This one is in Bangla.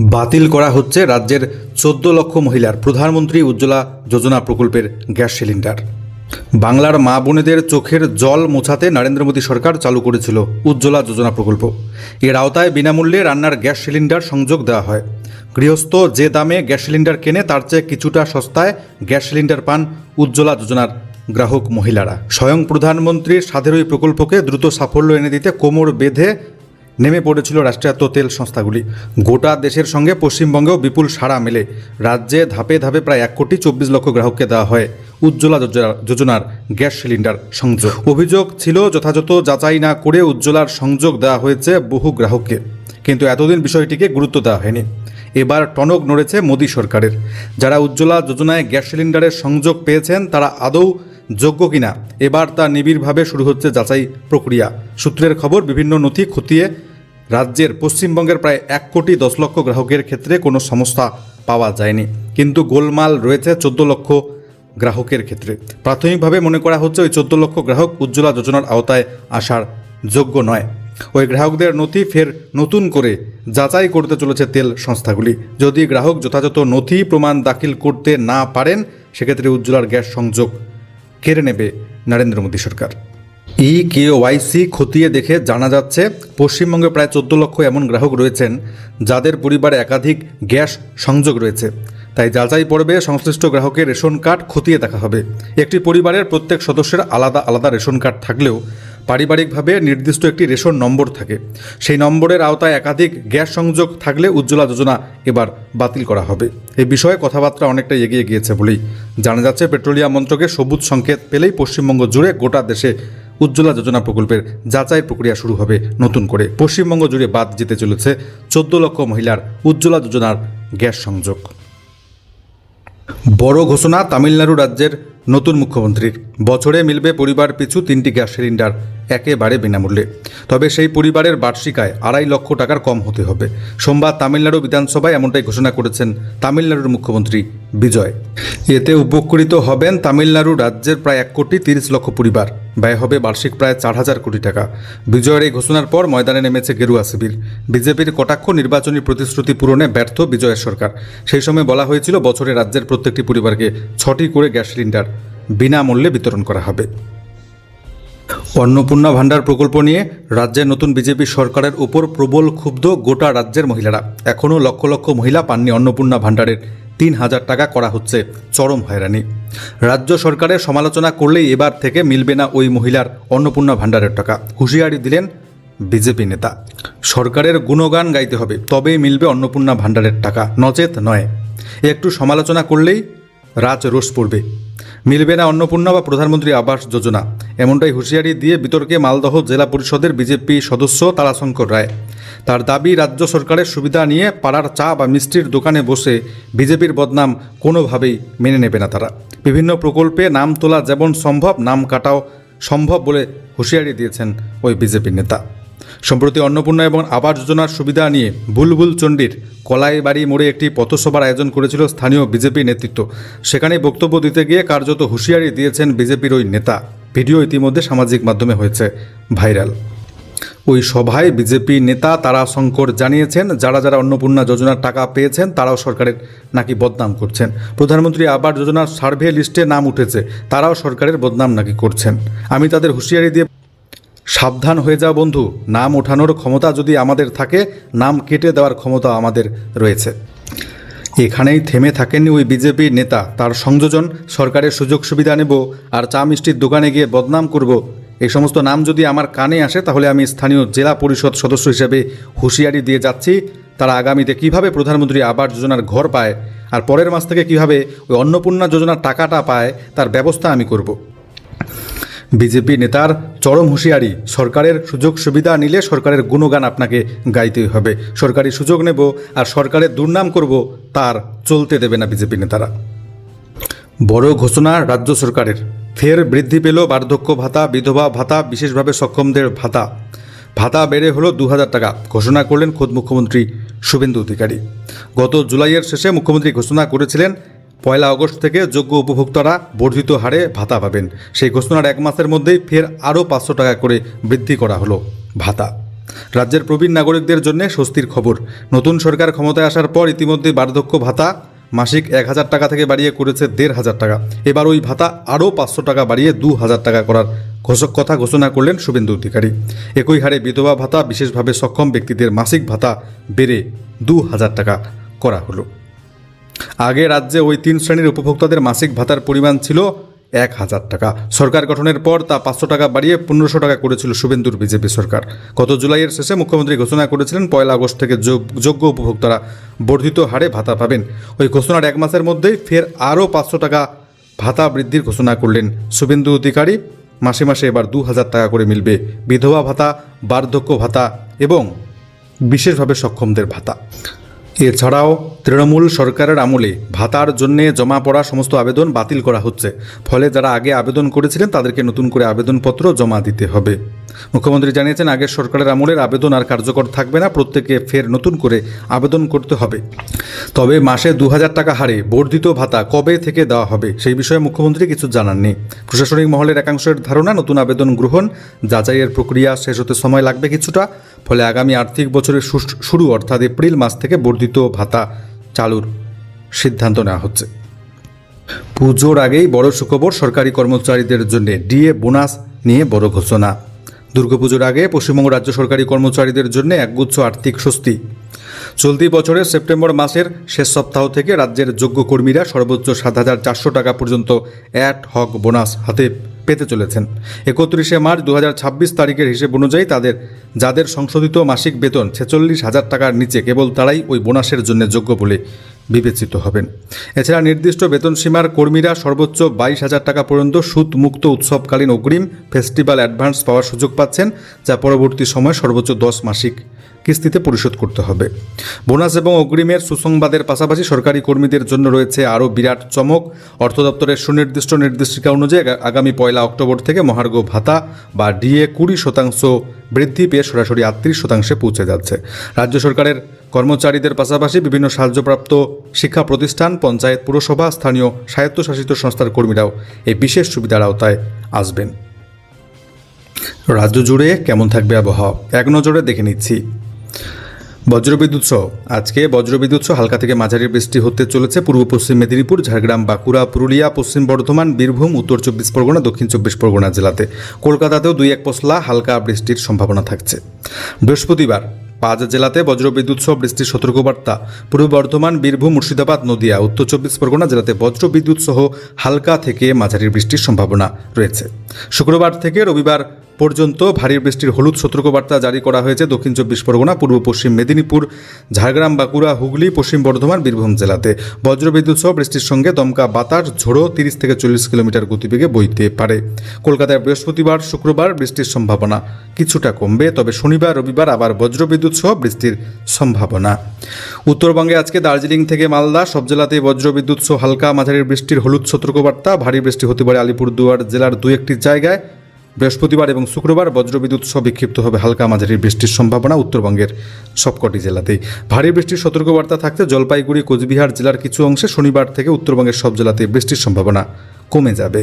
বাতিল করা হচ্ছে রাজ্যের 14 লক্ষ মহিলার প্রধানমন্ত্রী উজ্জ্বলা যোজনা প্রকল্পের গ্যাস সিলিন্ডার। বাংলার মা বোনেদের চোখের জল মোছাতে নরেন্দ্র মোদী সরকার চালু করেছিল উজ্জ্বলা যোজনা প্রকল্প। এর আওতায় বিনামূল্যে রান্নার গ্যাস সিলিন্ডার সংযোগ দেওয়া হয়। গৃহস্থ যে দামে গ্যাস সিলিন্ডার কেনে তার চেয়ে কিছুটা সস্তায় গ্যাস সিলিন্ডার পান উজ্জ্বলা যোজনার গ্রাহক মহিলারা। স্বয়ং প্রধানমন্ত্রীর স্বাদের ওই প্রকল্পকে দ্রুত সাফল্য এনে দিতে কোমর বেঁধে নেমে পড়েছিল রাষ্ট্রায়ত্ত তেল সংস্থাগুলি। গোটা দেশের সঙ্গে পশ্চিমবঙ্গেও বিপুল সাড়া মেলে। রাজ্যে ধাপে ধাপে প্রায় 1,24,00,000 গ্রাহককে দেওয়া হয় উজ্জ্বলা যোজনার গ্যাস সিলিন্ডার সংযোগ। অভিযোগ ছিল যথাযথ যাচাই না করে উজ্জ্বলার সংযোগ দেওয়া হয়েছে বহু গ্রাহককে, কিন্তু এতদিন বিষয়টিকে গুরুত্ব দেওয়া হয়নি। এবার টনক নড়েছে মোদী সরকারের। যারা উজ্জ্বলা যোজনায় গ্যাস সিলিন্ডারের সংযোগ পেয়েছেন তারা আদৌ যোগ্য কিনা এবার তা নিবিড়ভাবে শুরু হচ্ছে যাচাই প্রক্রিয়া। সূত্রের খবর, বিভিন্ন নথি খতিয়ে রাজ্যের পশ্চিমবঙ্গের প্রায় 1,10,00,000 গ্রাহকের ক্ষেত্রে কোনো সমস্যা পাওয়া যায়নি, কিন্তু গোলমাল রয়েছে 14 লক্ষ গ্রাহকের ক্ষেত্রে। প্রাথমিকভাবে মনে করা হচ্ছে ওই 14 লক্ষ গ্রাহক উজ্জ্বলা যোজনার আওতায় আসার যোগ্য নয়। ওই গ্রাহকদের নথি ফের নতুন করে যাচাই করতে চলেছে তেল সংস্থাগুলি। যদি গ্রাহক যথাযথ নথি প্রমাণ দাখিল করতে না পারেন, সেক্ষেত্রে উজ্জ্বলার গ্যাস সংযোগ কেড়ে নেবে নরেন্দ্র মোদী সরকার। EKYC খতিয়ে দেখে জানা যাচ্ছে পশ্চিমবঙ্গে প্রায় 14 লক্ষ এমন গ্রাহক রয়েছেন যাদের পরিবারে একাধিক গ্যাস সংযোগ রয়েছে। তাই যাচাই পর্বে সংশ্লিষ্ট গ্রাহকের রেশন কার্ড খতিয়ে দেখা হবে। একটি পরিবারের প্রত্যেক সদস্যের আলাদা আলাদা রেশন কার্ড থাকলেও পারিবারিকভাবে নির্দিষ্ট একটি রেশন নম্বর থাকে। সেই নম্বরের আওতায় একাধিক গ্যাস সংযোগ থাকলে উজ্জ্বলা যোজনা এবার বাতিল করা হবে। এই বিষয়ে কথাবার্তা অনেকটা এগিয়ে গিয়েছে বলেই জানা যাচ্ছে। পেট্রোলিয়াম মন্ত্রকের সবুজ সংকেত পেলেই পশ্চিমবঙ্গ জুড়ে গোটা দেশে উজ্জ্বলা যোজনা প্রকল্পের যাচাই প্রক্রিয়া শুরু হবে নতুন করে। পশ্চিমবঙ্গ জুড়ে বাদ যেতে চলেছে 14 লক্ষ মহিলার উজ্জ্বলা যোজনার গ্যাস সংযোগ। বড় ঘোষণা তামিলনাড়ু রাজ্যের নতুন মুখ্যমন্ত্রীর। বছরে মিলবে পরিবার পিছু 3টি গ্যাস সিলিন্ডার একেবারে বিনামূল্যে। তবে সেই পরিবারের বার্ষিক আয় 2.5 লক্ষ টাকার কম হতে হবে। সোমবার তামিলনাড়ু বিধানসভায় এমনটাই ঘোষণা করেছেন তামিলনাড়ুর মুখ্যমন্ত্রী বিজয়। এতে উপকৃত হবেন তামিলনাড়ু রাজ্যের প্রায় 1,30,00,000 পরিবার। ব্যয় হবে বার্ষিক প্রায় 4,000 কোটি টাকা। বিজয়ের এই ঘোষণার পর ময়দানে নেমেছে গেরুয়া শিবির। বিজেপির কটাক্ষ, নির্বাচনী প্রতিশ্রুতি পূরণে ব্যর্থ বিজয়ের সরকার। সেই সময় বলা হয়েছিল বছরে রাজ্যের প্রত্যেকটি পরিবারকে 6টি করে গ্যাস সিলিন্ডার বিনামূল্যে বিতরণ করা হবে। অন্নপূর্ণা ভাণ্ডার প্রকল্প নিয়ে রাজ্যের নতুন বিজেপি সরকারের উপর প্রবল ক্ষুব্ধ গোটা রাজ্যের মহিলারা। এখনও লক্ষ লক্ষ মহিলা পাননি অন্নপূর্ণা ভাণ্ডারের 3,000 টাকা। করা হচ্ছে চরম হয়রানি। রাজ্য সরকারের সমালোচনা করলেই এবার থেকে মিলবে না ওই মহিলার অন্নপূর্ণা ভাণ্ডারের টাকা। হুঁশিয়ারি দিলেন বিজেপি নেতা। সরকারের গুণগান গাইতে হবে, তবেই মিলবে অন্নপূর্ণা ভাণ্ডারের টাকা, নচেত নয়। একটু সমালোচনা করলেই রাজ রোষ পড়বে। মিলবে না অন্নপূর্ণা বা প্রধানমন্ত্রী আবাস যোজনা, এমনটাই হুঁশিয়ারি দিয়ে বিতর্কে মালদহ জেলা পরিষদের বিজেপি সদস্য তারাশঙ্কর রায়। তার দাবি, রাজ্য সরকারের সুবিধা নিয়ে পাড়ার চা বা মিষ্টির দোকানে বসে বিজেপির বদনাম কোনোভাবেই মেনে নেবে না তারা। বিভিন্ন প্রকল্পে নাম তোলা যেমন সম্ভব, নাম কাটাও সম্ভব বলে হুঁশিয়ারি দিয়েছেন ওই বিজেপির নেতা। সম্প্রতি অন্নপূর্ণা এবং আবাস যোজনার সুবিধা নিয়ে বুলবুল চণ্ডীর কলাইবাড়ি মোড়ে একটি পথসভার আয়োজন করেছিল স্থানীয় বিজেপি নেতৃত্ব। সেখানে বক্তব্য দিতে গিয়ে কার্যত হুঁশিয়ারি দিয়েছেন বিজেপির ওই নেতা। ভিডিও ইতিমধ্যে সামাজিক মাধ্যমে হয়েছে ভাইরাল। ওই সভায় বিজেপি নেতা তারাশঙ্কর জানিয়েছেন, যারা যারা অন্নপূর্ণা যোজনার টাকা পেয়েছেন তারাও সরকারের নাকি বদনাম করছেন। প্রধানমন্ত্রী আবাস যোজনার সার্ভে লিস্টে নাম উঠেছে, তারাও সরকারের বদনাম নাকি করছেন। আমি তাদের হুঁশিয়ারি দিয়ে, সাবধান হয়ে যাও বন্ধু, নাম ওঠানোর ক্ষমতা যদি আমাদের থাকে, নাম কেটে দেওয়ার ক্ষমতা আমাদের রয়েছে। এখানেই থেমে থাকেননি ওই বিজেপি নেতা। তার সংযোজন, সরকারের সুযোগ সুবিধা নেব আর চা মিষ্টির দোকানে গিয়ে বদনাম করব, এই সমস্ত নাম যদি আমার কানে আসে তাহলে আমি স্থানীয় জেলা পরিষদ সদস্য হিসেবে হুঁশিয়ারি দিয়ে যাচ্ছি, তারা আগামীতে কিভাবে প্রধানমন্ত্রী আবাস যোজনার ঘর পায় আর পরের মাস থেকে কিভাবে ওই অন্নপূর্ণা যোজনার টাকাটা পায় তার ব্যবস্থা আমি করব। বিজেপি নেতার চরম হুঁশিয়ারি, সরকারের সুযোগ সুবিধা নিলে সরকারের গুণগান আপনাকে গাইতেই হবে। সরকারি সুযোগ নেব আর সরকারের দুর্নাম করব, তার চলতে দেবে না বিজেপি নেতারা। বড় ঘোষণা রাজ্য সরকারের। ফের বৃদ্ধি পেল বার্ধক্য ভাতা, বিধবা ভাতা, বিশেষভাবে সক্ষমদের ভাতা। ভাতা বেড়ে হলো 2,000 টাকা। ঘোষণা করলেন খোদ মুখ্যমন্ত্রী শুভেন্দু অধিকারী। গত জুলাইয়ের শেষে মুখ্যমন্ত্রী ঘোষণা করেছিলেন 1 আগস্ট থেকে যোগ্য উপভোক্তারা বর্ধিত হারে ভাতা পাবেন। সেই ঘোষণার 1 মাসের মধ্যেই ফের আরও 500 টাকা করে বৃদ্ধি করা হলো ভাতা। রাজ্যের প্রবীণ নাগরিকদের জন্য স্বস্তির খবর। নতুন সরকার ক্ষমতায় আসার পর ইতিমধ্যে বার্ধক্য ভাতা মাসিক 1,000 টাকা থেকে বাড়িয়ে করেছে 1,500 টাকা। এবার ওই ভাতা আরও 500 টাকা বাড়িয়ে 2,000 টাকা করার কথা ঘোষণা করলেন শুভেন্দু অধিকারী। একই হারে বিধবা ভাতা, বিশেষভাবে সক্ষম ব্যক্তিদের মাসিক ভাতা বেড়ে 2,000 টাকা করা হলো। আগে রাজ্যে ওই 3 শ্রেণীর উপভোক্তাদের মাসিক ভাতার পরিমাণ ছিল 1,000 টাকা। সরকার গঠনের পর তা 500 টাকা বাড়িয়ে 1500 টাকা করেছিল শুভেন্দুর বিজেপি সরকার। গত জুলাইয়ের শেষে মুখ্যমন্ত্রী ঘোষণা করেছিলেন 1 আগস্ট থেকে যোগ্য উপভোক্তারা বর্ধিত হারে ভাতা পাবেন। ওই ঘোষণার 1 মাসের মধ্যেই ফের আরও 500 টাকা ভাতা বৃদ্ধির ঘোষণা করলেন শুভেন্দু অধিকারী। মাসে মাসে এবার 2,000 টাকা করে মিলবে বিধবা ভাতা, বার্ধক্য ভাতা এবং বিশেষভাবে সক্ষমদের ভাতা। এছাড়াও তৃণমূল সরকারের আমলে ভাতার জন্যে জমা পড়া সমস্ত আবেদন বাতিল করা হচ্ছে। ফলে যারা আগে আবেদন করেছিলেন তাদেরকে নতুন করে আবেদনপত্র জমা দিতে হবে। মুখ্যমন্ত্রী জানিয়েছেন, আগের সরকারের আমলের আবেদন আর কার্যকর থাকবে না, প্রত্যেকে ফের নতুন করে আবেদন করতে হবে। তবে মাসে 2,000 টাকা হারে বর্ধিত ভাতা কবে থেকে দেওয়া হবে সেই বিষয়ে মুখ্যমন্ত্রী কিছু জানাননি। প্রশাসনিক মহলের একাংশের ধারণা, নতুন আবেদন গ্রহণ যাচাইয়ের প্রক্রিয়া শেষ হতে সময় লাগবে কিছুটা। ফলে আগামী আর্থিক বছরের শুরু অর্থাৎ এপ্রিল মাস থেকে বর্ধিত ভাতা চালুর সিদ্ধান্ত নেওয়া হচ্ছে। পুজোর আগেই বড় সুখবর সরকারি কর্মচারীদের জন্য ডিএ বোনাস নিয়ে বড় ঘোষণা। দুর্গাপুজোর আগে পশ্চিমবঙ্গ রাজ্য সরকারি কর্মচারীদের জন্য একগুচ্ছ আর্থিক স্বস্তি। চলতি বছরের সেপ্টেম্বর মাসের শেষ সপ্তাহ থেকে রাজ্যের যোগ্য কর্মীরা সর্বোচ্চ 7,400 টাকা পর্যন্ত অ্যাড হক বোনাস হাতে পেতে চলেছেন। 31শে মার্চ 2026 তারিখের হিসেব অনুযায়ী যাদের সংশোধিত মাসিক বেতন 46,000 টাকার নিচে, কেবল তারাই ওই বোনাসের জন্য যোগ্য বলে বিবেচিত হবেন। এছাড়া নির্দিষ্ট বেতন সীমার কর্মীরা সর্বোচ্চ 22,000 টাকা পর্যন্ত সুদমুক্ত উৎসবকালীন অগ্রিম ফেস্টিভ্যাল অ্যাডভান্স পাওয়ার সুযোগ পাচ্ছেন, যা পরবর্তী সময় সর্বোচ্চ 10 মাসিক কিস্তিতে পরিশোধ করতে হবে। বোনাস এবং অগ্রিমের সুসংবাদের পাশাপাশি সরকারি কর্মীদের জন্য রয়েছে আরও বিরাট চমক। অর্থ দপ্তরের সুনির্দিষ্ট নির্দেশিকা অনুযায়ী আগামী 1 অক্টোবর থেকে মহার্ঘ ভাতা বা ডিএ 20% বৃদ্ধি পেয়ে সরাসরি 38% পৌঁছে যাচ্ছে। রাজ্য সরকারের কর্মচারীদের পাশাপাশি বিভিন্ন সাহায্যপ্রাপ্ত শিক্ষা প্রতিষ্ঠান, পঞ্চায়েত, পুরসভা, স্থানীয় স্বায়ত্তশাসিত সংস্থার কর্মীরাও এই বিশেষ সুবিধার আওতায় আসবেন। রাজ্য জুড়ে কেমন থাকবে আবহাওয়া এক নজরে দেখে নিচ্ছি। বজ্রবিদ্যুৎ সহ আজকে বজ্রবিদ্যুৎ সহ হালকা থেকে মাঝারি বৃষ্টি হতে চলেছে পূর্ব পশ্চিম মেদিনীপুর, ঝাড়গ্রাম, বাঁকুড়া, পুরুলিয়া, পশ্চিম বর্ধমান, বীরভূম, উত্তর 24 পরগনা, দক্ষিণ 24 পরগনা জেলাতে। কলকাতাতেও 2-1 পশলা হালকা বৃষ্টির সম্ভাবনা থাকছে। বৃহস্পতিবার 5 জেলাতে বজ্রবিদ্যুৎ সহ বৃষ্টির সতর্কবার্তা। পূর্ব বর্ধমান, বীরভূম, মুর্শিদাবাদ, নদিয়া, উত্তর 24 পরগনা জেলাতে বজ্রবিদ্যুৎ সহ হালকা থেকে মাঝারি বৃষ্টির সম্ভাবনা রয়েছে। শুক্রবার থেকে রবিবার পর্যন্ত ভারী বৃষ্টির হলুদ সতর্কবার্তা জারি করা হয়েছে দক্ষিণ 24 পরগনা, পূর্ব পশ্চিম মেদিনীপুর, ঝাড়গ্রাম, বাঁকুড়া, হুগলি, পশ্চিম বর্ধমান, বীরভূম জেলাতে। বজ্রবিদ্যুৎ সহ বৃষ্টির সঙ্গে দমকা বাতাস, ঝোড়ো 30 থেকে 40 কিলোমিটার গতিবেগে বইতে পারে। কলকাতায় বৃহস্পতিবার, শুক্রবার বৃষ্টির সম্ভাবনা কিছুটা কমবে, তবে শনিবার, রবিবার আবার বজ্রবিদ্যুৎ সহ বৃষ্টির সম্ভাবনা। উত্তরবঙ্গে আজকে দার্জিলিং থেকে মালদা সব জেলাতেই বজ্রবিদ্যুৎ সহ হালকা মাঝারি বৃষ্টির হলুদ সতর্কবার্তা। ভারী বৃষ্টি হতে পারে আলিপুরদুয়ার জেলার 2-1টি জায়গায়। বৃহস্পতিবার এবং শুক্রবার বজ্রবিদ্যুৎ সহ বিক্ষিপ্ত হবে হালকা মাঝারি বৃষ্টির সম্ভাবনা উত্তরবঙ্গের সবকটি জেলাতেই। ভারী বৃষ্টির সতর্কবার্তা থাকতে জলপাইগুড়ি, কোচবিহার জেলার কিছু অংশে। শনিবার থেকে উত্তরবঙ্গের সব জেলাতেই বৃষ্টির সম্ভাবনা কমে যাবে।